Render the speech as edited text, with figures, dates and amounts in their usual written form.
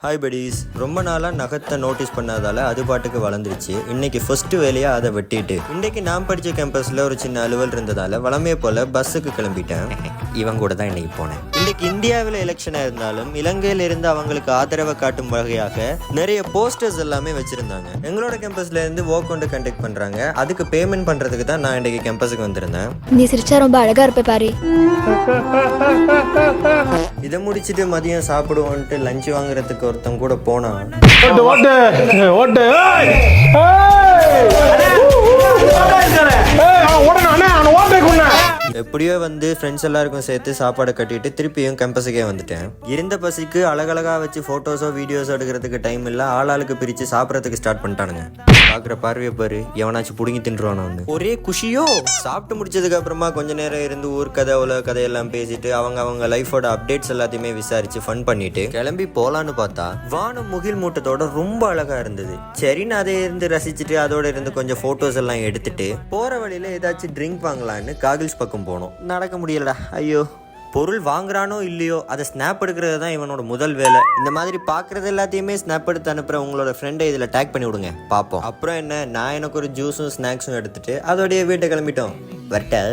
Hi buddies, ரொம்ப நாளாக நகத்தை நோட்டீஸ் பண்ணாதால அது பாட்டுக்கு வளர்ந்துருச்சு. இன்னைக்கு ஃபர்ஸ்ட் வேலையாக அதை வெட்டிட்டு இன்னைக்கு நான் படித்த கேம்பஸில் ஒரு சின்ன அலுவல் இருந்ததால் வளமையை போல் பஸ்ஸுக்கு கிளம்பிட்டேன். இவங்க கூட தான் இன்னைக்கு போனேன். இன்னைக்கு இந்தியாவில் எலெக்ஷனாக இருந்தாலும் இலங்கையில் இருந்து அவங்களுக்கு ஆதரவை காட்டும் வகையாக நிறைய போஸ்டர்ஸ் எல்லாமே வச்சுருந்தாங்க. எங்களோட கேம்பஸ்ல இருந்து வாக் கொண்டு கண்டக்ட் பண்ணுறாங்க. அதுக்கு பேமெண்ட் பண்ணுறதுக்கு தான் நான் இன்னைக்கு கேம்பஸுக்கு வந்திருந்தேன். நீ சிரிச்சா ரொம்ப அழகா இருப்ப பாரு. இதை முடிச்சுட்டு மதியம் சாப்பிடுவோன்ட்டு லஞ்ச் வாங்குறதுக்கு ஒருத்தன் கூட போனா எப்படியோ வந்து ஃப்ரெண்ட்ஸ் எல்லாருக்கும் சேர்த்து சாப்பாடு கட்டிட்டு திருப்பியும் கேம்பஸுக்கே வந்துட்டேன். இருந்த பசிக்கு அழகழகா வச்சு போட்டோஸோ வீடியோஸோ எடுக்கிறதுக்கு டைம் இல்லை. ஆளாளுக்கு பிரித்து சாப்பிட்றதுக்கு ஸ்டார்ட் பண்ணிட்டானுங்க. பார்க்குற பார்வையை பாரு, எவனாச்சும் பிடுங்கி தின்றுவானு வந்து ஒரே குஷியோ. சாப்பிட்டு முடிச்சதுக்கு அப்புறமா கொஞ்ச நேரம் இருந்து ஊர் கதை உலக கதையெல்லாம் பேசிட்டு அவங்க லைஃபோட அப்டேட்ஸ் எல்லாத்தையுமே விசாரிச்சு ஃபன் பண்ணிட்டு கிளம்பி போலான்னு பார்த்தா வானம் முகில் மூட்டத்தோட ரொம்ப அழகா இருந்தது. சரின்னு அதை இருந்து ரசிச்சுட்டு அதோட இருந்து கொஞ்சம் போட்டோஸ் எல்லாம் எடுத்துட்டு போற வழியில ஏதாச்சும் ட்ரிங்க் வாங்கலான்னு காகில்ஸ் பக்கம் போனோம். நடக்க முடியலடா. ஐயோ, பொருள் வாங்குறானோ இல்லையோ அதை ஸ்னாப் எடுக்கிறது தான் இவனோட முதல் வேலை. இந்த மாதிரி பார்க்குறது எல்லாத்தையுமே ஸ்னாப் எடுத்து அனுப்புகிற உங்களோட ஃப்ரெண்டை இதில் டேக் பண்ணி விடுங்க பார்ப்போம். அப்புறம் என்ன, நான் எனக்கு ஒரு ஜூஸும் ஸ்நாக்ஸும் எடுத்துகிட்டு அதோடைய வீட்டை கிளம்பிட்டோம். வரட்ட